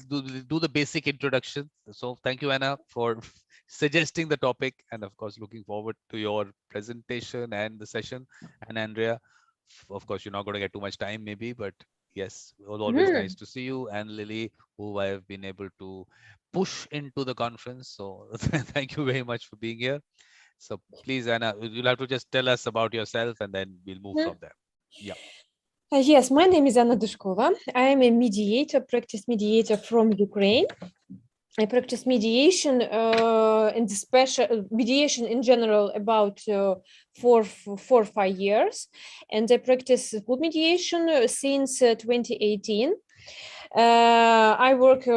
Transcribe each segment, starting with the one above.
do the basic introduction. So thank you, Anna, for suggesting the topic, and of course, looking forward to your presentation and the session. And Andrea, of course, you're not going to get too much time, maybe, but yes, it was always nice Mhm. to see you. And Lily, who I have been able to push into the conference. So thank you very much for being here. So please, Anna, you'll have to just tell us about yourself, and then we'll move Mhm. from there. Yeah. Yes, my name is Anna Dushkova. I am a mediator, practice mediator from Ukraine. I practice mediation and special mediation in general about 4 or 5 years, and I practice school mediation since 2018. I work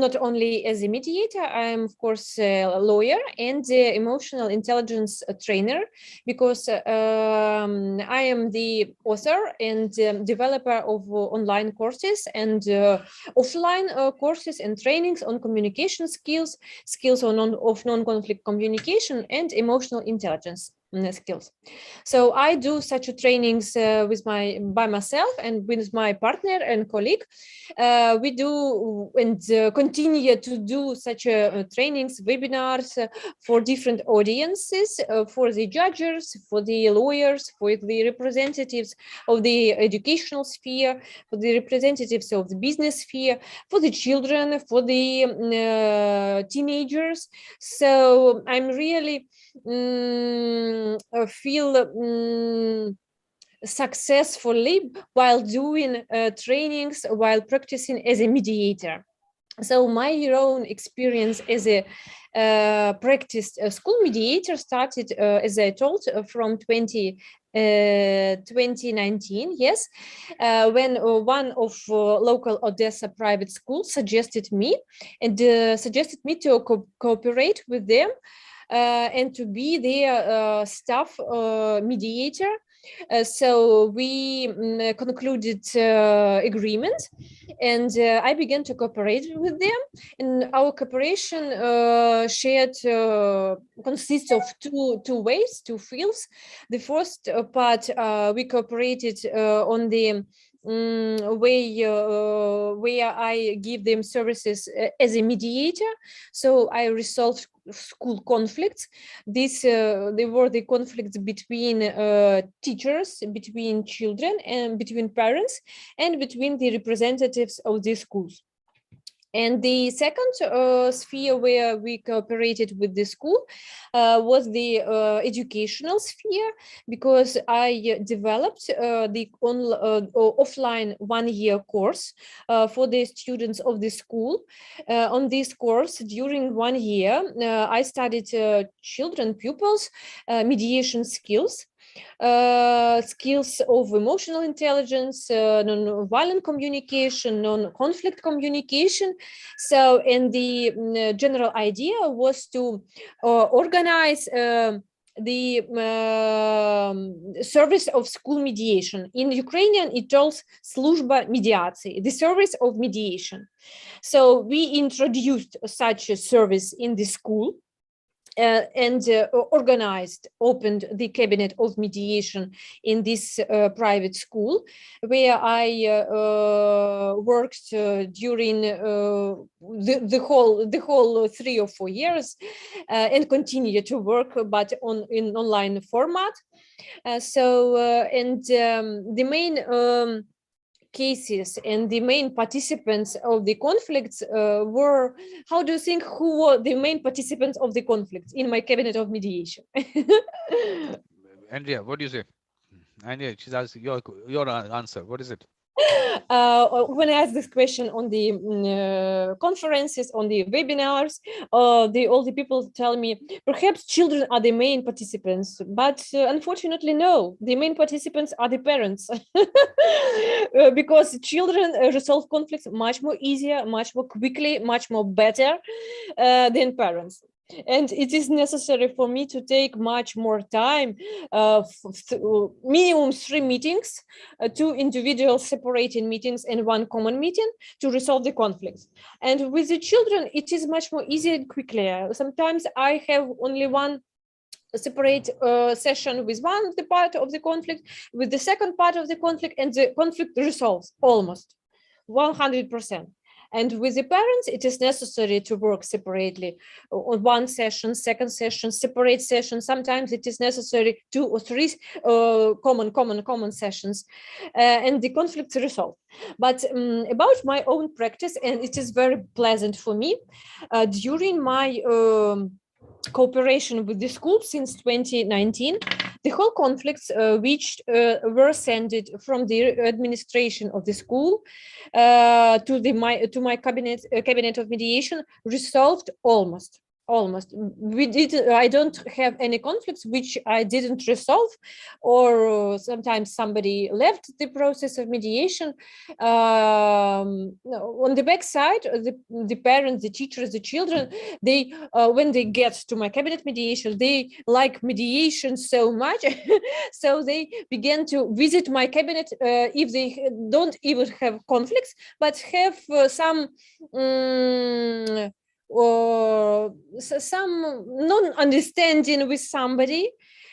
not only as a mediator, I am, of course, a lawyer and emotional intelligence trainer, because I am the author and developer of online courses and offline courses and trainings on communication skills, skills of non-conflict communication, and emotional intelligence skills. So I do such trainings by myself and with my partner and colleague. We do and continue to do such trainings, webinars for different audiences, for the judges, for the lawyers, for the representatives of the educational sphere, for the representatives of the business sphere, for the children, for the teenagers. So I'm really feel successfully while doing trainings, while practicing as a mediator. So my own experience as a practiced school mediator started, as I told, from 2019, yes, when one of local Odessa private schools suggested me to cooperate with them and to be their staff mediator. So we concluded agreement, and I began to cooperate with them. And our cooperation shared consists of two ways, two fields. The first part, we cooperated on the way where I give them services as a mediator. So I resolved school conflicts. They were the conflicts between teachers, between children, and between parents, and between the representatives of the schools. And the second sphere where we cooperated with the school was the educational sphere, because I developed the offline 1-year course for the students of the school. On this course, during 1 year, I studied children, pupils, mediation skills, skills of emotional intelligence, non-violent communication, non-conflict communication. So, and the general idea was to organize the service of school mediation. In Ukrainian, it calls служба медиации, the service of mediation. So we introduced such a service in the school. And opened the cabinet of mediation in this private school, where I worked during the whole 3 or 4 years, and continue to work, but in online format. The main cases and the main participants of the conflicts were, how do you think, who were the main participants of the conflicts in my cabinet of mediation? Andrea, what do you say? Andrea, she's asking your answer. What is it? When I ask this question on the conferences, on the webinars, all the people tell me perhaps children are the main participants, but unfortunately, no. The main participants are the parents, because children resolve conflicts much more easier, much more quickly, much more better than parents. And it is necessary for me to take much more time, minimum 3 meetings, 2 individual separating meetings and 1 common meeting, to resolve the conflicts. And with the children, it is much more easier and quicker. Sometimes I have only 1 separate session with one the part of the conflict, with the second part of the conflict, and the conflict resolves almost 100%. And with the parents, it is necessary to work separately on one session, second session, separate sessions. Sometimes it is necessary 2 or 3 common sessions, and the conflicts resolved. But about my own practice, and it is very pleasant for me, during my cooperation with the school since 2019, the whole conflicts which were sent from the administration of the school to my cabinet of mediation resolved almost. I don't have any conflicts which I didn't resolve, or sometimes somebody left the process of mediation. On the back side, the parents, the teachers, the children, they when they get to my cabinet mediation, they like mediation so much so they began to visit my cabinet if they don't even have conflicts, but have some or some non-understanding with somebody,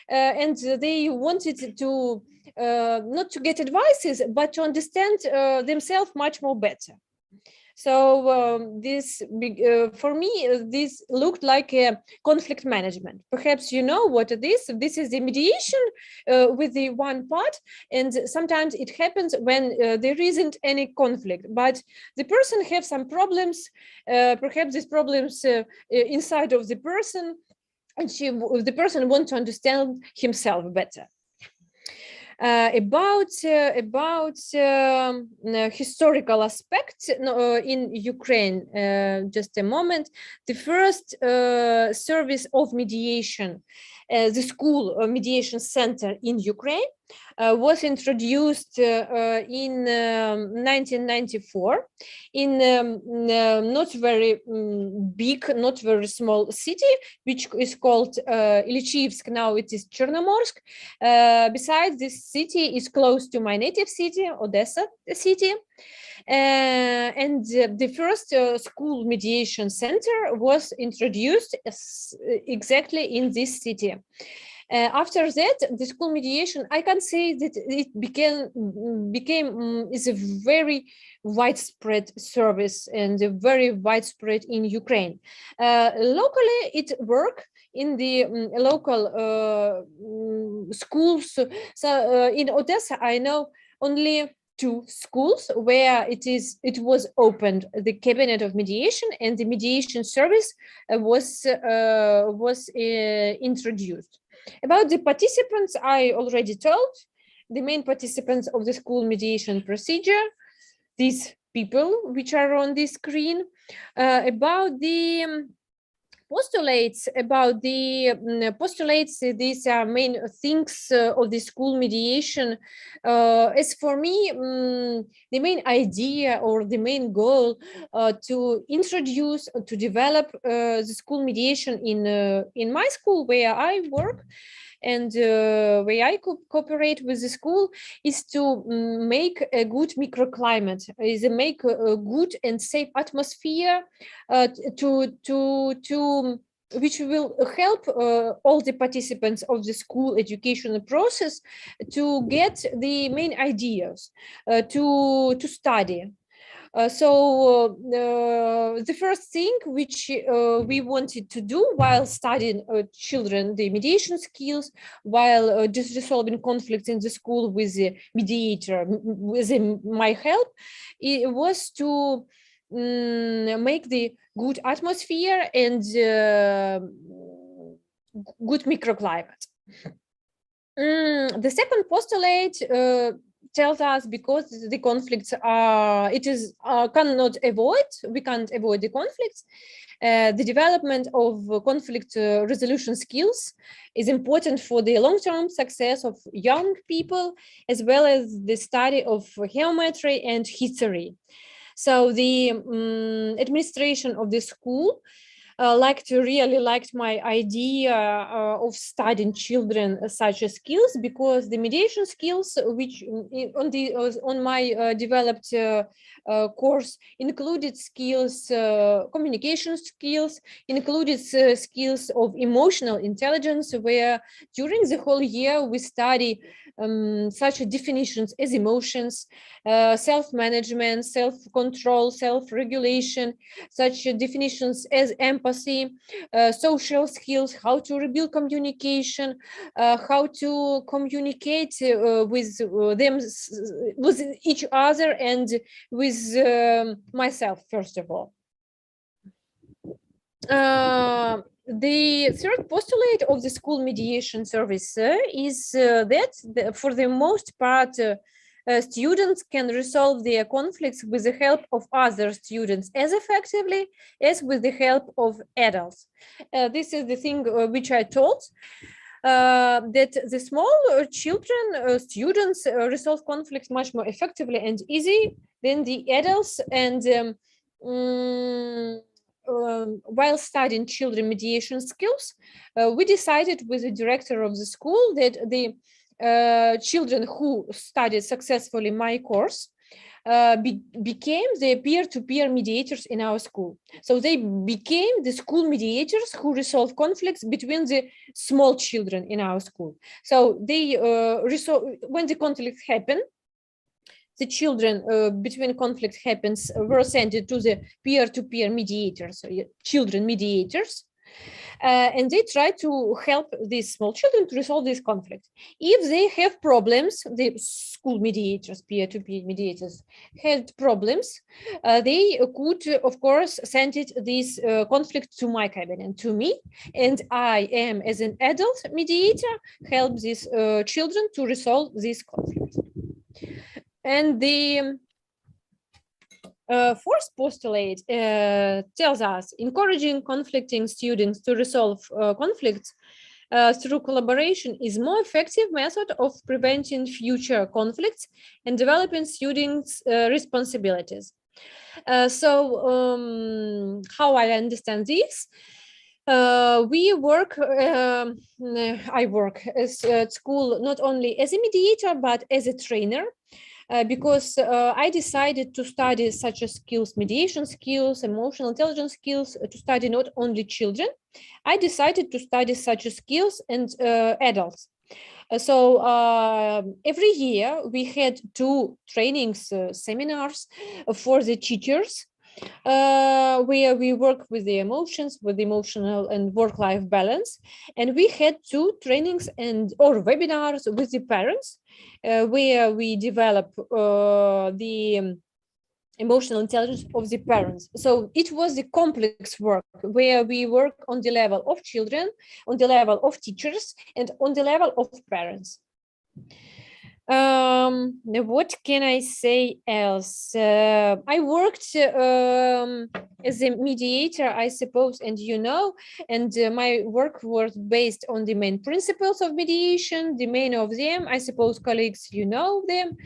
and they wanted to not to get advices, but to understand themselves much more better. So this for me, this looked like a conflict management. Perhaps you know what it is. This is the mediation with the one part, and sometimes it happens when there isn't any conflict, but the person has some problems. Perhaps these problems inside of the person, and the person wants to understand himself better. About historical aspects in Ukraine, just a moment. The first service of mediation, the school mediation center in Ukraine, was introduced in 1994 in not very big, not very small city, which is called Ilichivsk. Now it is Chernomorsk. Besides, this city is close to my native city, Odessa city. And the first school mediation center was introduced exactly in this city. After that, the school mediation, I can say that it became is a very widespread service and very widespread in Ukraine. Locally, it worked in the local schools. So in Odessa, I know only 2 schools where it was opened, the cabinet of mediation, and the mediation service was introduced. About the participants, I already told. The main participants of the school mediation procedure, these people which are on the screen. About the postulates, these are main things of the school mediation. As for me, the main idea or the main goal to introduce, to develop the school mediation in my school where I work, and where I cooperate with the school, is to make a good microclimate, is to make a good and safe atmosphere which will help all the participants of the school educational process to get the main ideas to study. So the first thing which we wanted to do while studying children the mediation skills, while just resolving conflicts in the school with the mediator, with my help, it was to make the good atmosphere and good microclimate. The second postulate tells us, because the conflicts are, cannot avoid, we can't avoid the conflicts. The development of conflict resolution skills is important for the long-term success of young people, as well as the study of geometry and history. So the administration of the school really liked my idea of studying children such as skills, because the mediation skills, which on my developed course, included skills, communication skills, included skills of emotional intelligence, where during the whole year we study such definitions as emotions, self-management, self-control, self-regulation, such definitions as empathy, social skills, how to rebuild communication, how to communicate with them, with each other, and with myself, first of all. The third postulate of the school mediation service is that for the most part, students can resolve their conflicts with the help of other students as effectively as with the help of adults. This is the thing which I told. That the small children, students resolve conflicts much more effectively and easy than the adults. And while studying children mediation skills, we decided with the director of the school that the children who studied successfully my course became the peer-to-peer mediators in our school. So they became the school mediators who resolve conflicts between the small children in our school. So they when the conflict happened, the children between conflict happens were sent to the peer-to-peer mediators, children mediators. And they try to help these small children to resolve this conflict. If they have problems, the school mediators, peer-to-peer mediators had problems, they could, of course, send this conflict to my cabinet, to me, and I am, as an adult mediator, help these children to resolve this conflict. And the fourth postulate tells us encouraging conflicting students to resolve conflicts through collaboration is more effective method of preventing future conflicts and developing students' responsibilities. So how I understand this? I work as at school not only as a mediator but as a trainer. Because I decided to study such as skills, mediation skills, emotional intelligence skills, to study not only children. I decided to study such as skills and adults. So every year we had 2 trainings, seminars for the teachers, where we work with the emotions, with emotional and work-life balance. And we had 2 trainings or webinars with the parents, where we develop the emotional intelligence of the parents. So it was a complex work where we work on the level of children, on the level of teachers, and on the level of parents. What can I say else? I worked as a mediator, I suppose, and and my work was based on the main principles of mediation. The main of them, I suppose, colleagues, them.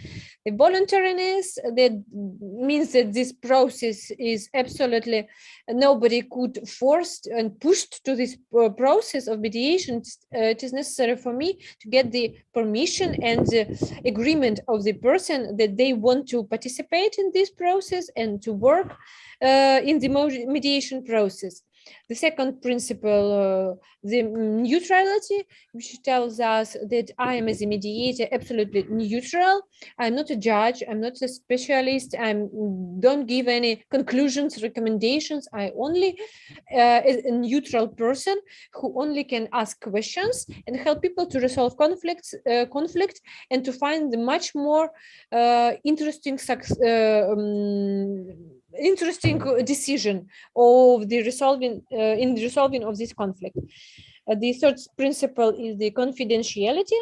The voluntariness, that means that this process is absolutely, nobody could forced and pushed to this process of mediation. It is necessary for me to get the permission and the agreement of the person that they want to participate in this process and to work in the mediation process. The second principle, the neutrality, which tells us that I am, as a mediator, absolutely neutral. I'm not a judge. I'm not a specialist. I don't give any conclusions, recommendations. I only is a neutral person who only can ask questions and help people to resolve conflict and to find the much more interesting decision of the resolving of this conflict. The third principle is the confidentiality.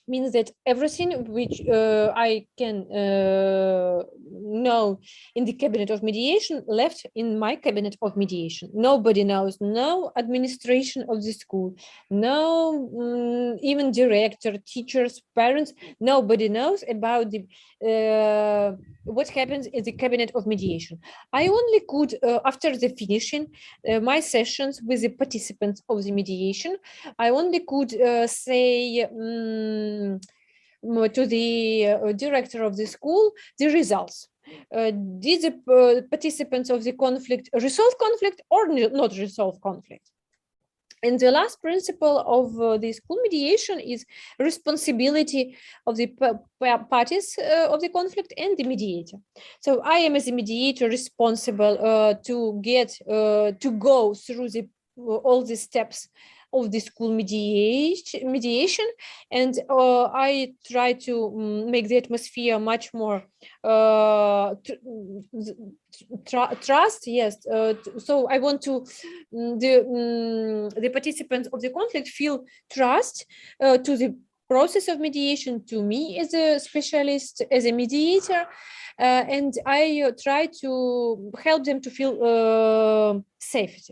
Means that everything which I can know in the cabinet of mediation left in my cabinet of mediation. Nobody knows, no administration of the school, no even director, teachers, parents, nobody knows about the what happens in the cabinet of mediation. I only could, after the finishing my sessions with the participants of the mediation, I only could say to the director of the school the results. Did the participants of the conflict resolve conflict or not resolve conflict? And the last principle of the school mediation is responsibility of the parties of the conflict and the mediator. So I am, as a mediator, responsible to go through all the steps of the school mediation, and I try to make the atmosphere much more trust. Yes, so I want to the participants of the conflict feel trust to the process of mediation, to me as a specialist, as a mediator, and I try to help them to feel safe.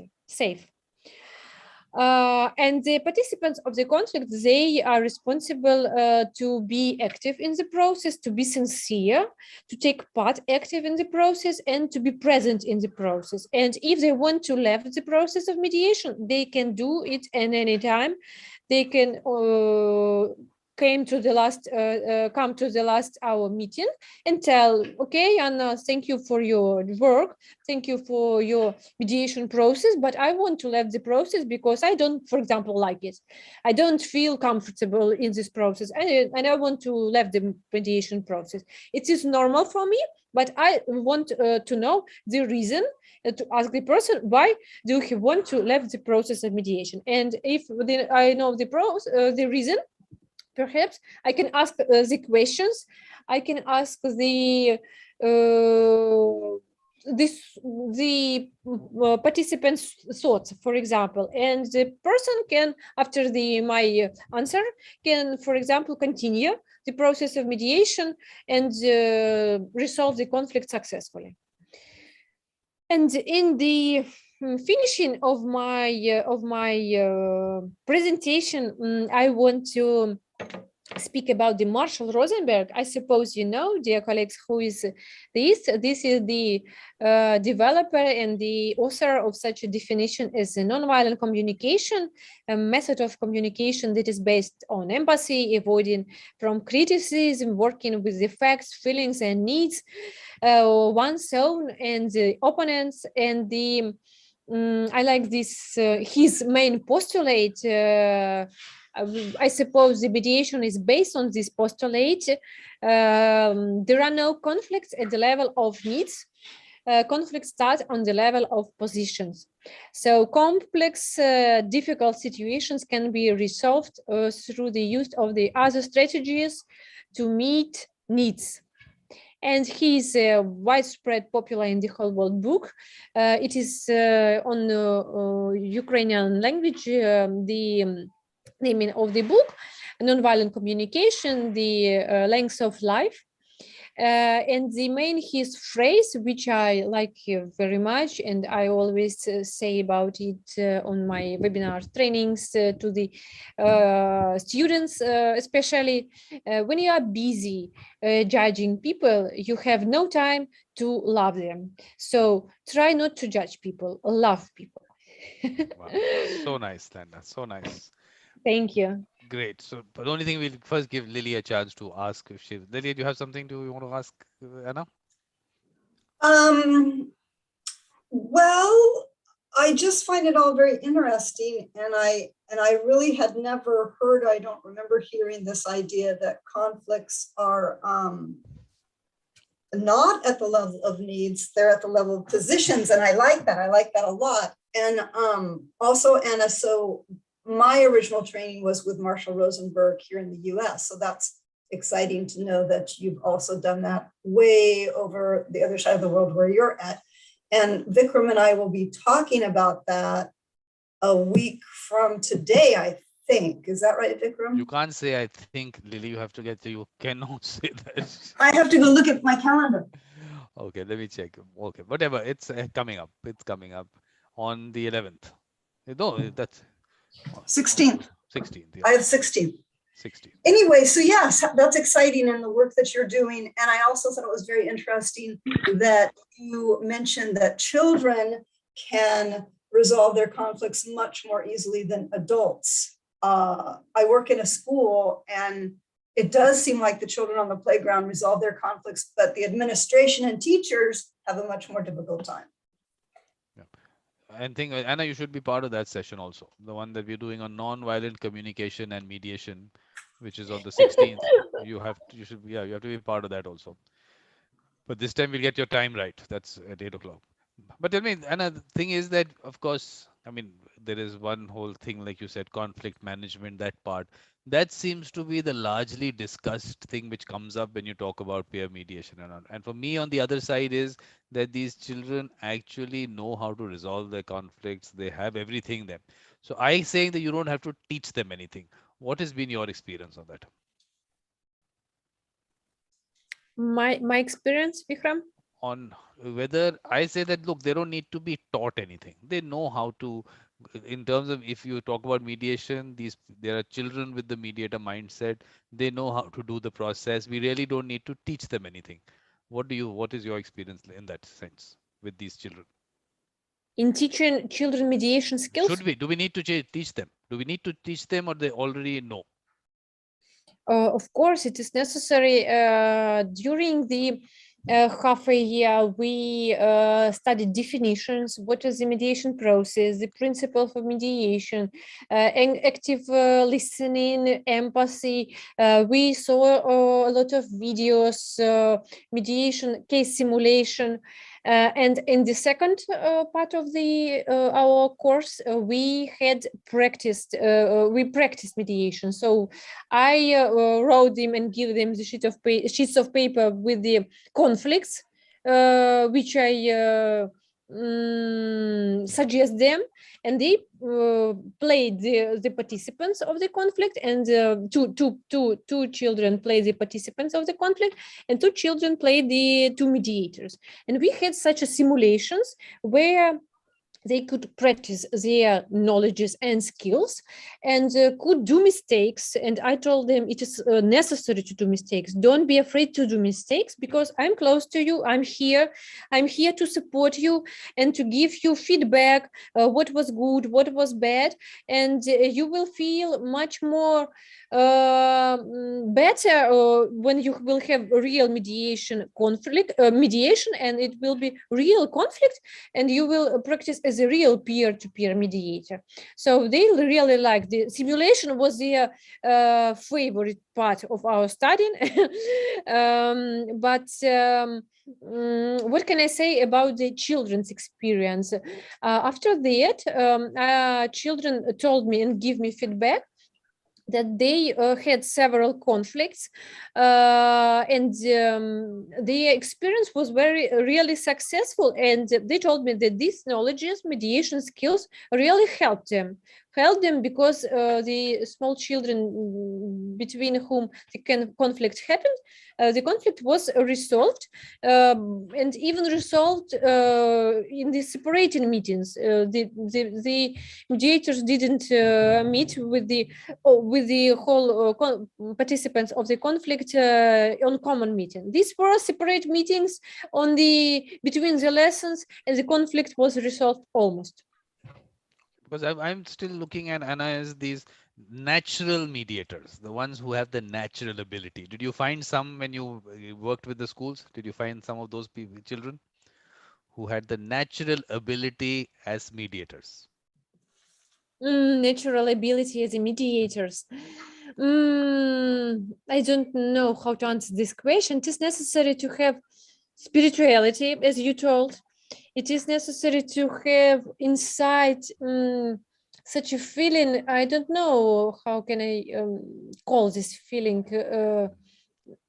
And the participants of the conflict, they are responsible to be active in the process, to be sincere, to take part active in the process, and to be present in the process. And if they want to leave the process of mediation, they can do it at any time. They can come to the last hour meeting and tell, okay, Anna, thank you for your work, thank you for your mediation process, but I want to leave the process because I don't, for example, like it. I don't feel comfortable in this process, and I want to leave the mediation process. It is normal for me, but I want to know the reason, to ask the person, why do you want to leave the process of mediation? And if I know the reason, perhaps I can ask the questions. I can ask the participants' thoughts, for example, and the person can, after my answer, can, for example, continue the process of mediation and resolve the conflict successfully. And in the finishing of my presentation, I want to speak about the Marshall Rosenberg. I suppose you know, dear colleagues, who is this. This is the developer and the author of such a definition as a nonviolent communication, a method of communication that is based on empathy, avoiding from criticism, working with the facts, feelings, and needs one's own and the opponents. And the I like this his main postulate. I suppose the mediation is based on this postulate. There are no conflicts at the level of needs. Conflicts start on the level of positions. So complex, difficult situations can be resolved through the use of the other strategies to meet needs. And he is widespread popular in the whole world book. It is on Ukrainian language, the naming of the book, Nonviolent Communication, the Length of Life. And the main his phrase, which I like very much, and I always say about it on my webinar trainings to the students, especially when you are busy judging people, you have no time to love them. So try not to judge people, love people. Wow. So nice, Lana. So nice. Thank you. Great. So, but the only thing, we'll first give Lily a chance to ask if she. Lily, do you have something you want to ask Anna? Well, I just find it all very interesting, and I really had never heard. I don't remember hearing this idea that conflicts are not at the level of needs; they're at the level of positions, and I like that. I like that a lot. And also, Anna, so my original training was with Marshall Rosenberg here in the US. So that's exciting to know that you've also done that way over the other side of the world where you're at. And Vikram and I will be talking about that a week from today, I think. Is that right, Vikram? You can't say I think, Lily. You have to get to, you cannot say that. I have to go look at my calendar. Okay, let me check. Okay, whatever. It's coming up. It's coming up on the 11th. No, that's 16th. 16th. Yeah. I have 16th. 16th. Anyway, so yes, that's exciting in the work that you're doing. And I also thought it was very interesting that you mentioned that children can resolve their conflicts much more easily than adults. I work in a school, and it does seem like the children on the playground resolve their conflicts, but the administration and teachers have a much more difficult time. And think, Anna, you should be part of that session also. The one that we're doing on non-violent communication and mediation, which is on the 16th. You should, yeah, you have to be part of that also. But this time we'll get your time right. That's at 8 o'clock. But tell me, another thing is that, of course, I mean, there is one whole thing, like you said, conflict management, that part. That seems to be the largely discussed thing which comes up when you talk about peer mediation and all. And for me, on the other side, is that these children actually know how to resolve their conflicts. They have everything there. So I saying that you don't have to teach them anything. What has been your experience on that? My experience, Vikram. On whether I say that, look, they don't need to be taught anything. They know how to, in terms of, if you talk about mediation, there are children with the mediator mindset. They know how to do the process. We really don't need to teach them anything. What is your experience in that sense with these children? In teaching children mediation skills? Do we need to teach them? Do we need to teach them, or they already know? Of course, it is necessary. During the half a year, we studied definitions, what is the mediation process, the principle of mediation, and active listening, empathy. We saw a lot of videos, mediation, case simulation. And in the second part of the our course, we practiced mediation. So I wrote them and give them the sheets of paper with the conflicts, which I suggest them, and they played the participants of the conflict, and two children played the participants of the conflict, and two children played the two mediators. And we had such a simulations where they could practice their knowledges and skills, and could do mistakes. And I told them it is necessary to do mistakes. Don't be afraid to do mistakes, because I'm close to you. I'm here to support you and to give you feedback, what was good, what was bad, and you will feel much more better when you will have real mediation, and it will be real conflict, and you will practice as a real peer-to-peer mediator. So they really like the simulation. Was their favorite part of our studying. What can I say about the children's experience? After that, children told me and give me feedback that they had several conflicts, and their experience was really successful. And they told me that these knowledges, mediation skills, really helped them because the small children between whom the conflict happened, the conflict was resolved, and even resolved in the separating meetings. The mediators didn't meet with the whole participants of the conflict on common meeting. These were separate meetings between the lessons, and the conflict was resolved almost. Because I'm still looking at Anna as these natural mediators, the ones who have the natural ability. Did you find some when you worked with the schools? Did you find some of those children who had the natural ability as mediators? Natural ability as a mediators. I don't know how to answer this question. It is necessary to have spirituality, as you told. It is necessary to have inside such a feeling. I don't know how can I call this feeling.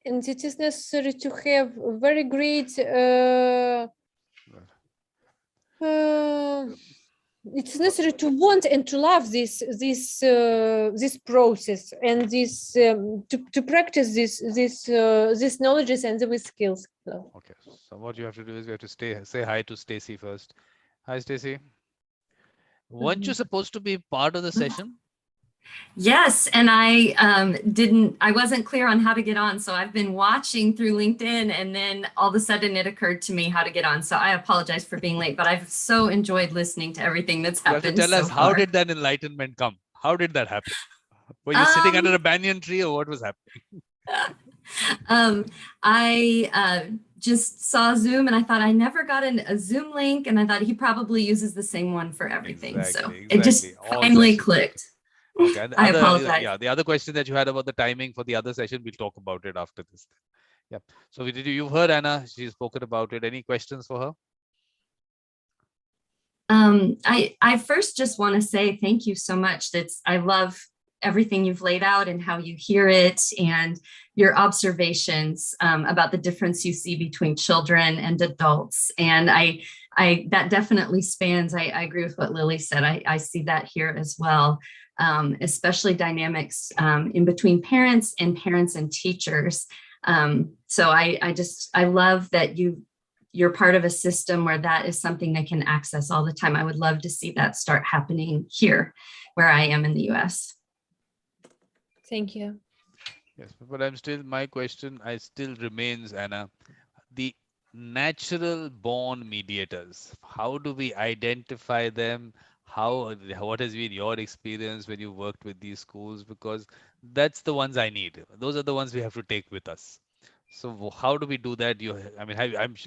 And it is necessary to have very great it's necessary to want and to love this process, and this to practice these knowledges and these skills. Okay, so what you have to do is you have to say hi to Stacy first. Hi, Stacy. Weren't you supposed to be part of the session? Yes, and I wasn't clear on how to get on, so I've been watching through LinkedIn, and then all of a sudden it occurred to me how to get on. So I apologize for being late, but I've so enjoyed listening to everything that's happened. You have to tell us, how did that enlightenment come? How did that happen? Were you sitting under a banyan tree, or what was happening? just saw Zoom and I thought I never got a Zoom link, and I thought he probably uses the same one for everything. Exactly, So it just all finally sessions. clicked. Okay, and the I other, apologize. yeah, the other question that you had about the timing for the other session, we'll talk about it after this. Yeah. So you've heard Anna, she's spoken about it. Any questions for her? I first just want to say thank you so much. I love everything you've laid out and how you hear it, and your observations about the difference you see between children and adults. And that definitely spans. I agree with what Lily said. I see that here as well, especially dynamics in between parents and teachers. So I love that you're part of a system where that is something they can access all the time. I would love to see that start happening here where I am in the US. Thank you. Yes, but my question still remains, Anna, the natural born mediators. How do we identify them? What has been your experience when you worked with these schools? Because that's the ones I need. Those are the ones we have to take with us. So how do we do that?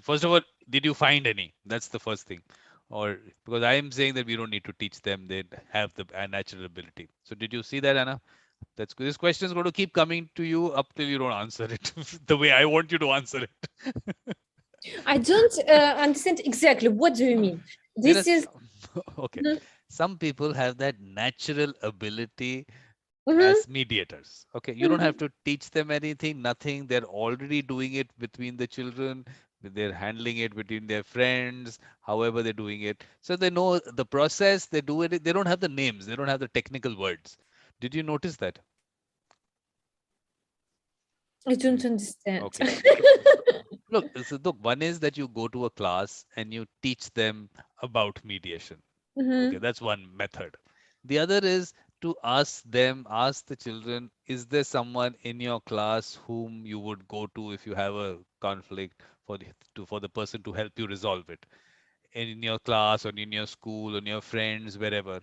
First of all, did you find any? That's the first thing. Or because I am saying that we don't need to teach them, they have the natural ability. So did you see that, Anna? That's good. This question is going to keep coming to you up till you don't answer it the way I want you to answer it. I don't understand exactly. What do you mean? This is okay. Mhm. Some people have that natural ability Mhm. as mediators. Okay, you don't Mhm. have to teach them anything, nothing. They're already doing it between the children. They're handling it between their friends, however they're doing it. So they know the process, they do it. They don't have the names, they don't have the technical words. Did you notice that? I don't understand. Okay. Look, one is that you go to a class and you teach them about mediation. Okay, Mhm. that's one method. The other is to ask the children, is there someone in your class whom you would go to if you have a conflict for the person to help you resolve it? In your class or in your school, on your friends, wherever.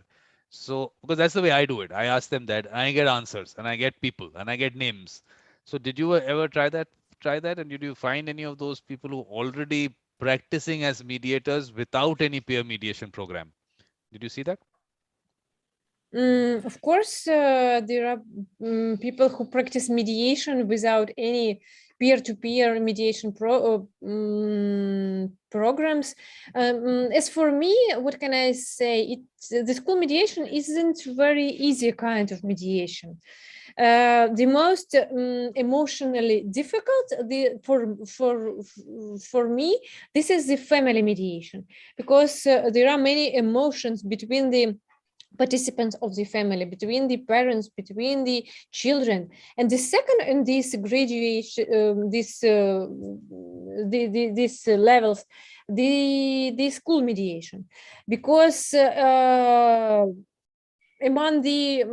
So, because that's the way I do it. I ask them that, and I get answers, and I get people, and I get names. So, did you ever try that? And did you find any of those people who already practicing as mediators without any peer mediation program? Did you see that? Of course, there are people who practice mediation without any peer-to-peer mediation programs. As for me, what can I say? The school mediation isn't very easy kind of mediation. The most emotionally difficult for me, this is the family mediation, because there are many emotions between the participants of the family, between the parents, between the children. And the second in this graduation, these levels, the school mediation, because among the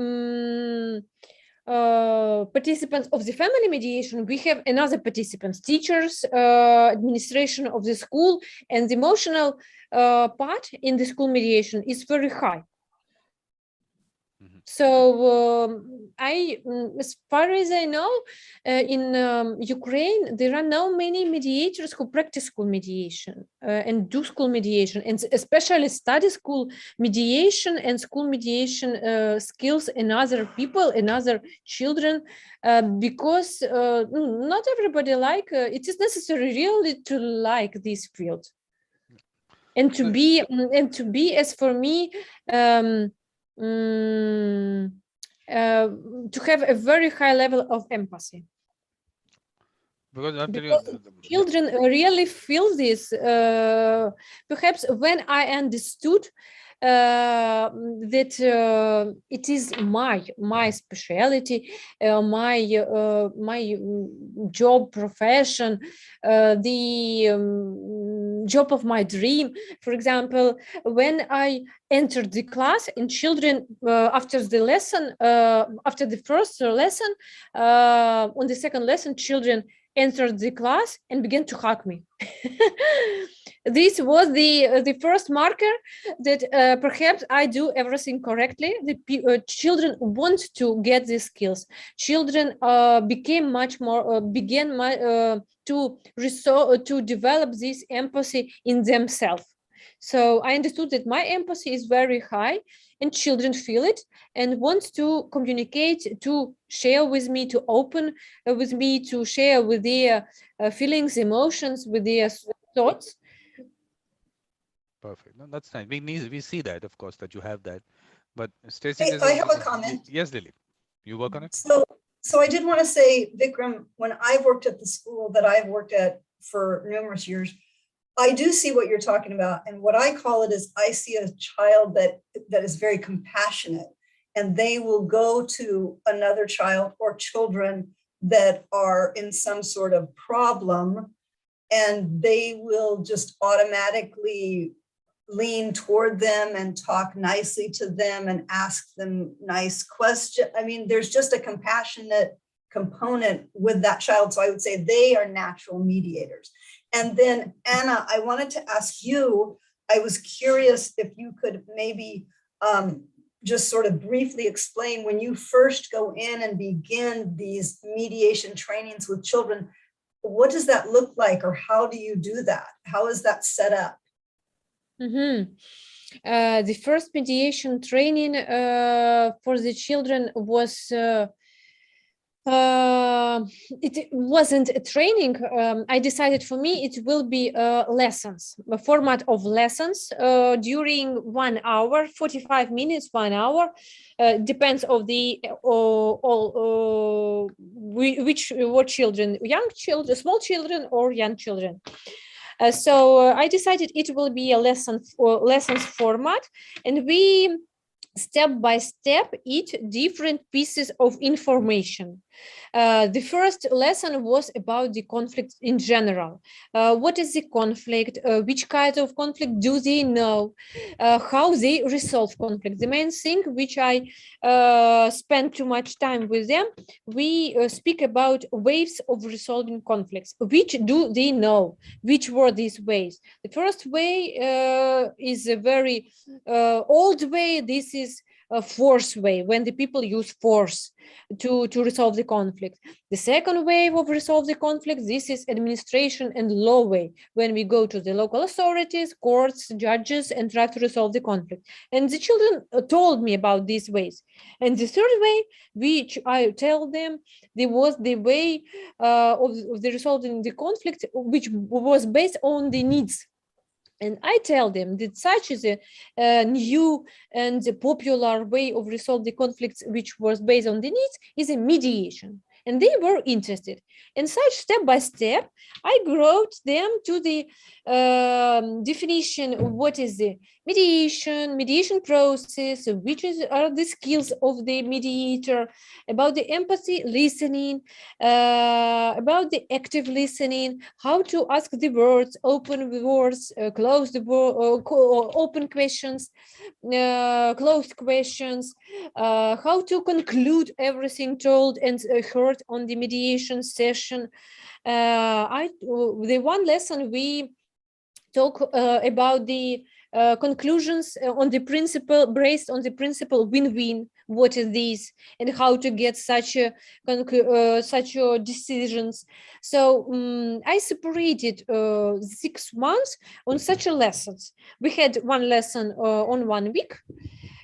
participants of the family mediation, we have another participants, teachers, administration of the school, and the emotional part in the school mediation is very high. So as far as I know, in Ukraine, there are not many mediators who practice school mediation and do school mediation, and especially study school mediation and school mediation skills in other people, in other children, because not everybody it is necessary really to like this field. And to be, as for me, to have a very high level of empathy. Because children really feel this. Perhaps when I understood that it is my specialty, my job profession, the job of my dream. For example, when I entered the class and children after the first lesson, on the second lesson, children entered the class and began to hug me. This was the first marker that perhaps I do everything correctly. The children want to get these skills. Children became much more to develop this empathy in themselves. So I understood that my empathy is very high, and children feel it and want to communicate, to share with me, to open with me, to share with their feelings, emotions, with their thoughts. Perfect. No, that's nice. We see that, of course, that you have that. But Stacey, Hey, I have a comment. Yes, Lily. You work on it? So I did want to say, Vikram, when I worked at the school that I've worked at for numerous years, I do see what you're talking about. And what I call it is I see a child that is very compassionate, and they will go to another child or children that are in some sort of problem, and they will just automatically lean toward them and talk nicely to them and ask them nice questions. I mean, there's just a compassionate component with that child. So I would say they are natural mediators. And then Anna, I wanted to ask you, I was curious if you could maybe just sort of briefly explain, when you first go in and begin these mediation trainings with children, what does that look like, or how do you do that? How is that set up? The first mediation training for the children was it wasn't a training. I decided for me it will be lessons, a format of lessons during 1 hour, 45 minutes, 1 hour, depends of the what children, young children, small children or young children. So I decided it will be a lessons format, and we step by step eat different pieces of information. The first lesson was about the conflict in general. What is the conflict? Which kind of conflict do they know? How they resolve conflict? The main thing which I spent too much time with them, we speak about ways of resolving conflicts. Which do they know? Which were these ways? The first way is a very old way. This is a force way, when the people use force to resolve the conflict. The second way of resolve the conflict, this is administration and law way, when we go to the local authorities, courts, judges, and try to resolve the conflict. And the children told me about these ways. And the third way, which I tell them, there was the way of the resolving the conflict, which was based on the needs. And I tell them that such is a new and a popular way of resolve the conflicts, which was based on the needs, is a mediation. And they were interested. And such step by step, I brought them to the definition of what is the mediation process, which are the skills of the mediator, about the empathy listening, about the active listening, how to ask the words, open the words, close the open questions, closed questions, how to conclude everything told and heard on the mediation session. The one lesson we talk about the conclusions on the principle, based on the principle win-win. What is this, and how to get such decisions. So I separated 6 months on such a lessons. We had one lesson on 1 week.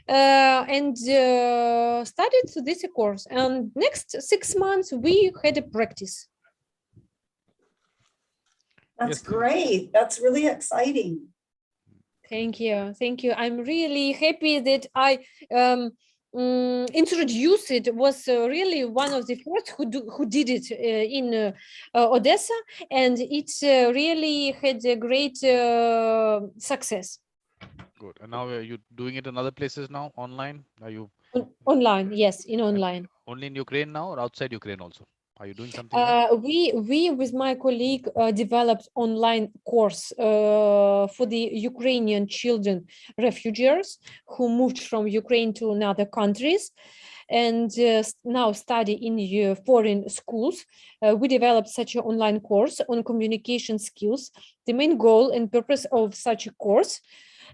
And started this course, and next 6 months we had a practice. That's great. That's really exciting. Thank you. I'm really happy that I introduced it. Was really one of the first who did it in Odessa, and it really had a great success. Good. And now are you doing it in other places now, online? Are you online? Yes, in online. Only in Ukraine now, or outside Ukraine also? Are you doing something there? We with my colleague developed online course for the Ukrainian children refugees who moved from Ukraine to other countries and now study in foreign schools. We developed such an online course on communication skills. The main goal and purpose of such a course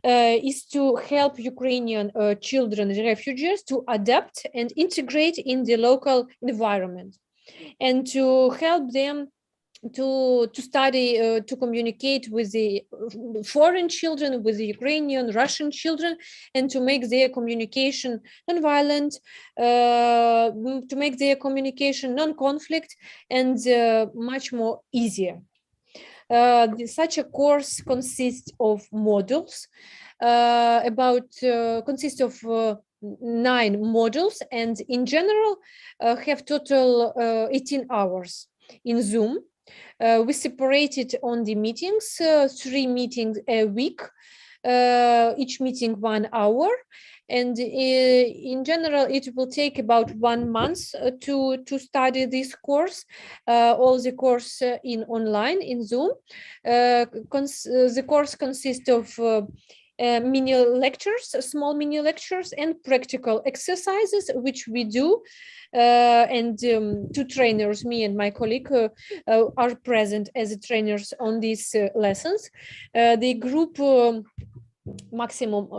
is to help Ukrainian children refugees to adapt and integrate in the local environment, and to help them to study, to communicate with the foreign children, with the Ukrainian, Russian children, and to make their communication non-violent, to make their communication non-conflict and much more easier. Such a course consists of modules, consists of 9 modules, and in general have total 18 hours in Zoom. We separated on the meetings, 3 meetings a week, each meeting 1 hour. And in general, it will take about 1 month to study this course, all the course in online, in Zoom. The course consists of mini lectures, small mini lectures, and practical exercises, which we do. And 2 trainers, me and my colleague, are present as trainers on these lessons. The group maximum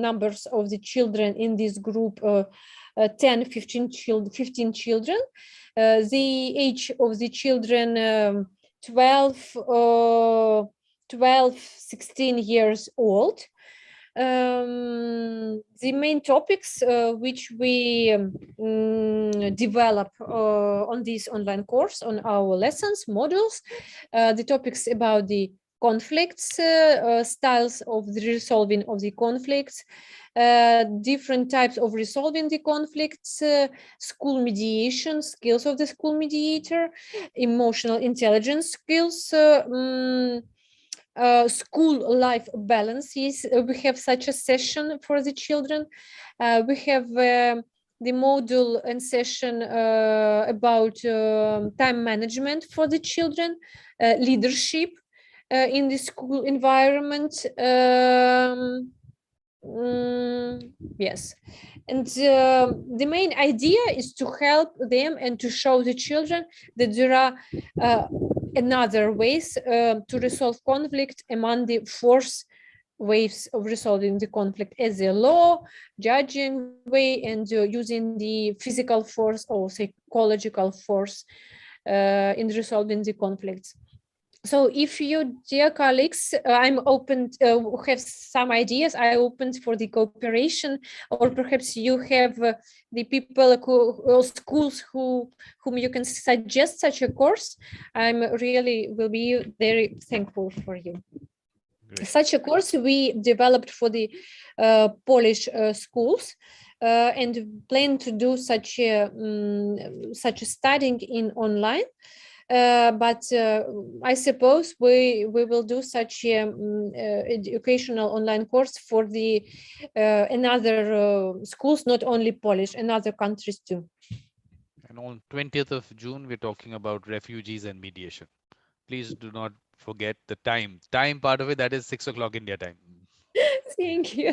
numbers of the children in this group, 10, 15 children. The age of the children, 12, 16 years old. The main topics which we develop on this online course, on our lessons, modules, the topics about the conflicts, styles of the resolving of the conflicts, different types of resolving the conflicts, school mediation, skills of the school mediator, emotional intelligence skills, school life balances. We have such a session for the children. We have the module and session about time management for the children, leadership in the school environment. Yes, and the main idea is to help them and to show the children that there are another ways to resolve conflict among the 4 ways of resolving the conflict, as a law, judging way, and using the physical force or psychological force in resolving the conflicts. So if you, dear colleagues, I'm open, have some ideas, I opened for the cooperation, or perhaps you have the people or schools whom you can suggest such a course, I'm really will be very thankful for you. Great. Such a course we developed for the Polish schools, and plan to do such a studying in online. But I suppose we will do such educational online course for the another schools, not only Polish, and other countries too. And on 20th of June, we're talking about refugees and mediation. Please do not forget the time part of it. That is 6 o'clock India time. Thank you.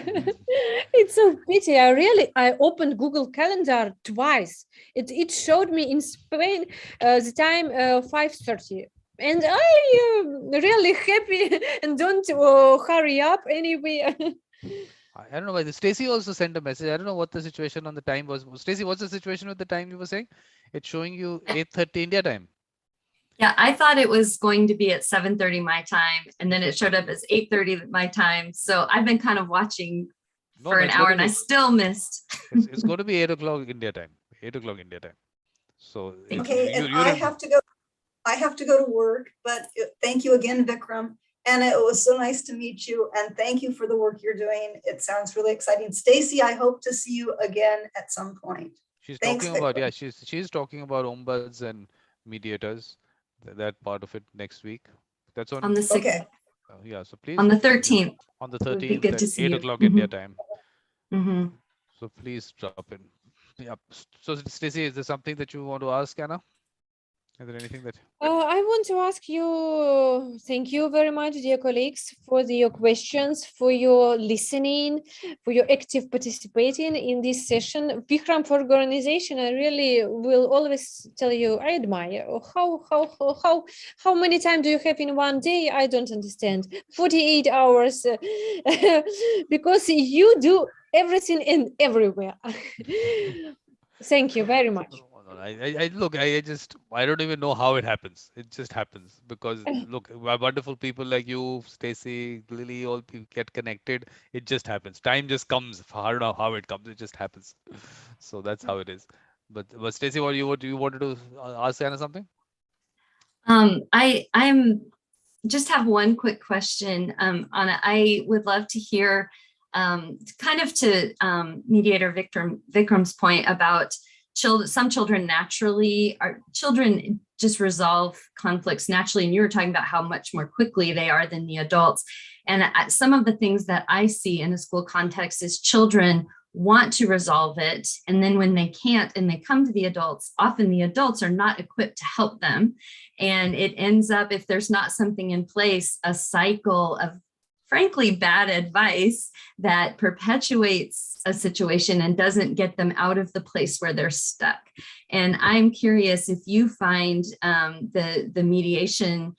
It's so pity. I opened Google Calendar twice. It showed me in Spain the time 5:30, and I really happy and don't hurry up anyway. I don't know why. Stacy also sent a message. I don't know what the situation on the time was. Stacy, what's the situation with the time you were saying? It's showing you 8:30 India time. Yeah, I thought it was going to be at 7:30 my time, and then it showed up as 8:30 my time. So I've been kind of watching for an hour, and I still missed. It's going to be 8 o'clock India time. 8 o'clock India time. So okay, and I have to go. I have to go to work, but thank you again, Vikram. And it was so nice to meet you. And thank you for the work you're doing. It sounds really exciting. Stacy, I hope to see you again at some point. She's talking about, yeah, she's talking about ombuds and mediators. That part of it next week. That's on the 6th. Okay. Yeah, so please. On the 13th. On the 13th at 8 o'clock India time. So please drop in. Yeah. So Stacey, is there something that you want to ask, Anna? Is there anything that? I want to ask you, thank you very much, dear colleagues, for your questions, for your listening, for your active participating in this session. Vikram, for organization, I really will always tell you, I admire. How many times do you have in one day? I don't understand. 48 hours, because you do everything and everywhere. Thank you very much. Look, I don't even know how it happens. It just happens because look, wonderful people like you, Stacy, Lily, all people get connected. It just happens. Time just comes. I don't know how it comes. It just happens. So that's how it is. But Stacy, what you wanted to ask Anna something? I'm just have one quick question, Anna. I would love to hear, kind of to Mediator Vikram's point about some children children just resolve conflicts naturally, and you were talking about how much more quickly they are than the adults. And some of the things that I see in a school context is children want to resolve it, and then when they can't and they come to the adults, often the adults are not equipped to help them, and it ends up, if there's not something in place, a cycle of frankly bad advice that perpetuates a situation and doesn't get them out of the place where they're stuck. And I'm curious if you find the mediation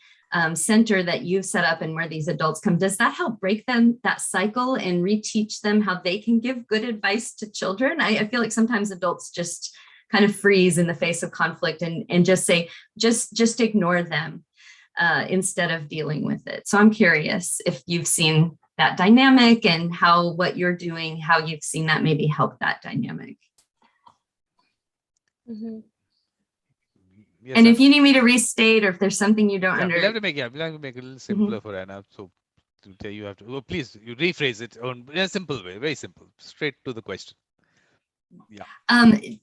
center that you've set up and where these adults come, does that help break that cycle and reteach them how they can give good advice to children? I feel like sometimes adults just kind of freeze in the face of conflict and just say, just ignore them instead of dealing with it. So I'm curious if you've seen that dynamic and how what you're doing, how you've seen that maybe help that dynamic. Mm-hmm. Yes, and if you need me to restate, or if there's something you don't we'll have to make understand. we'll have to make it a little simpler for Anna. So to tell you have to, well, please you rephrase it in a simple way, very simple, straight to the question. Yeah.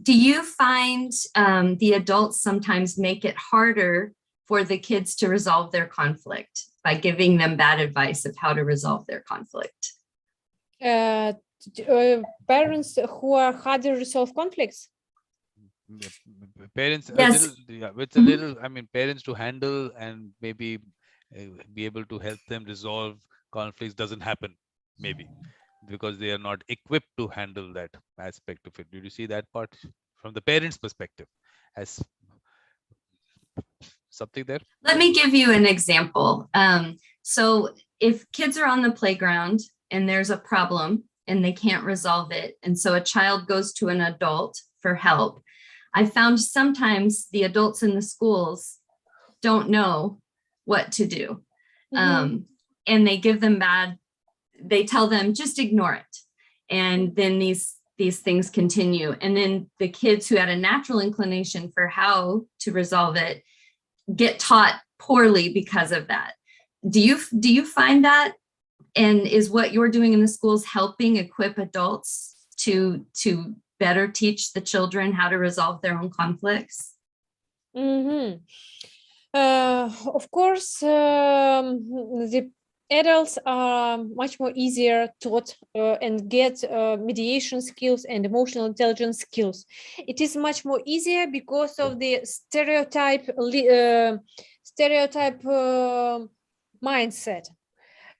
Do you find the adults sometimes make it harder for the kids to resolve their conflict by giving them bad advice of how to resolve their conflict? Parents who are harder to resolve conflicts. Parents, yes. with a little, I mean, parents to handle and maybe be able to help them resolve conflicts doesn't happen, maybe because they are not equipped to handle that aspect of it. Did you see that part from the parents' perspective as something there? Let me give you an example. So if kids are on the playground and there's a problem and they can't resolve it, and so a child goes to an adult for help, I found sometimes the adults in the schools don't know what to do. And they give them they tell them, just ignore it. And then these things continue. And then the kids who had a natural inclination for how to resolve it get taught poorly because of that. Do you find that? And is what you're doing in the schools helping equip adults to better teach the children how to resolve their own conflicts? Of course, the adults are much more easier taught and get mediation skills and emotional intelligence skills. It is much more easier because of the stereotype mindset,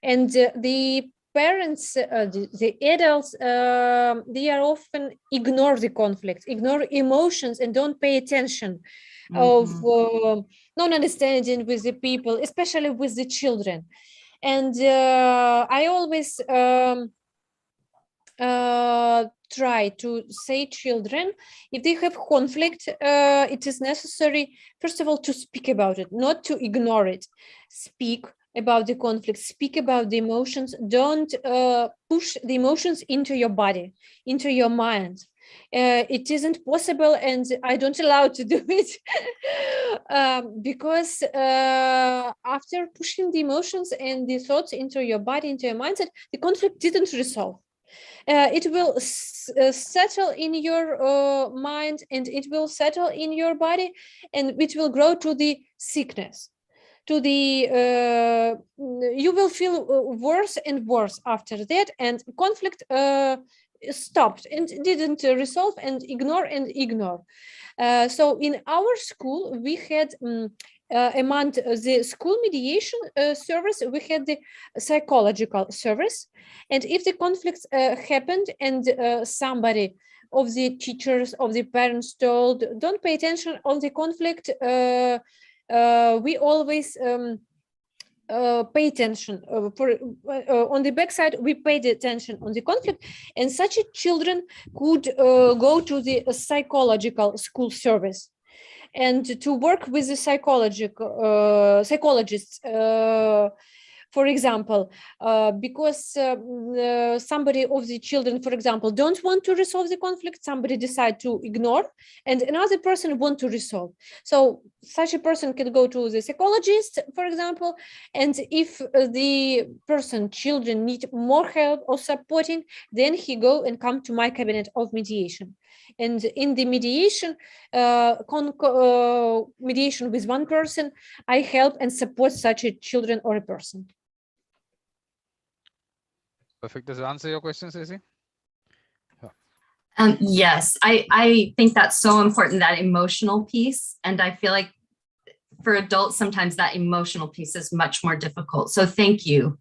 and the parents, the adults, they are often ignore the conflict, ignore emotions, and don't pay attention of non-understanding with the people, especially with the children. And I always try to say children, if they have conflict, it is necessary, first of all, to speak about it, not to ignore it. Speak about the conflict, speak about the emotions. Don't push the emotions into your body, into your mind. It isn't possible, and I don't allow to do it because after pushing the emotions and the thoughts into your body, into your mindset, the conflict didn't resolve. It will settle in your mind, and it will settle in your body, and it will grow to the sickness. to the you will feel worse and worse after that, and conflict stopped and didn't resolve, and ignore. So in our school we had among the school mediation service, we had the psychological service, and if the conflicts happened and somebody of the teachers, of the parents told, don't pay attention on the conflict, we always pay attention on the backside. We paid attention on the conflict, and such children could go to the psychological school service and to work with the psychologists. For example, because somebody of the children, for example, don't want to resolve the conflict, somebody decide to ignore, and another person want to resolve. So such a person can go to the psychologist, for example, and if the children need more help or supporting, then he go and come to my cabinet of mediation. And in the mediation, mediation with one person, I help and support such a children or a person. Perfect. Does it answer your question, Stacey? Yes, I think that's so important, that emotional piece. And I feel like for adults, sometimes that emotional piece is much more difficult. So thank you.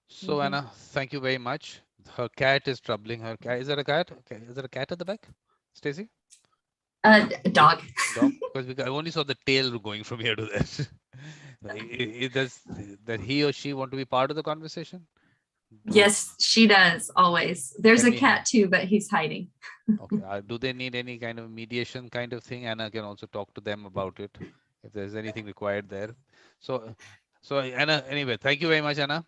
So Anna, thank you very much. Her cat is troubling her cat. Is that a cat? Okay. Is there a cat at the back, Stacey? Dog. Dog? Because I only saw the tail going from here to there. Does that he or she want to be part of the conversation? Yes, she does, always. There's a cat too, but he's hiding. Okay. Do they need any kind of mediation kind of thing? Anna can also talk to them about it if there's anything required there. So Anna, anyway, thank you very much, Anna.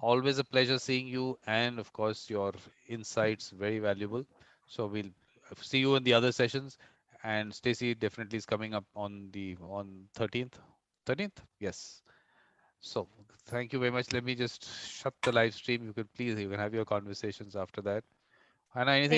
Always a pleasure seeing you, and of course your insights very valuable. So we'll see you in the other sessions, and Stacey definitely is coming up on 13th. Yes. So thank you very much. Let me just shut the live stream. You can have your conversations after that. Anna, anything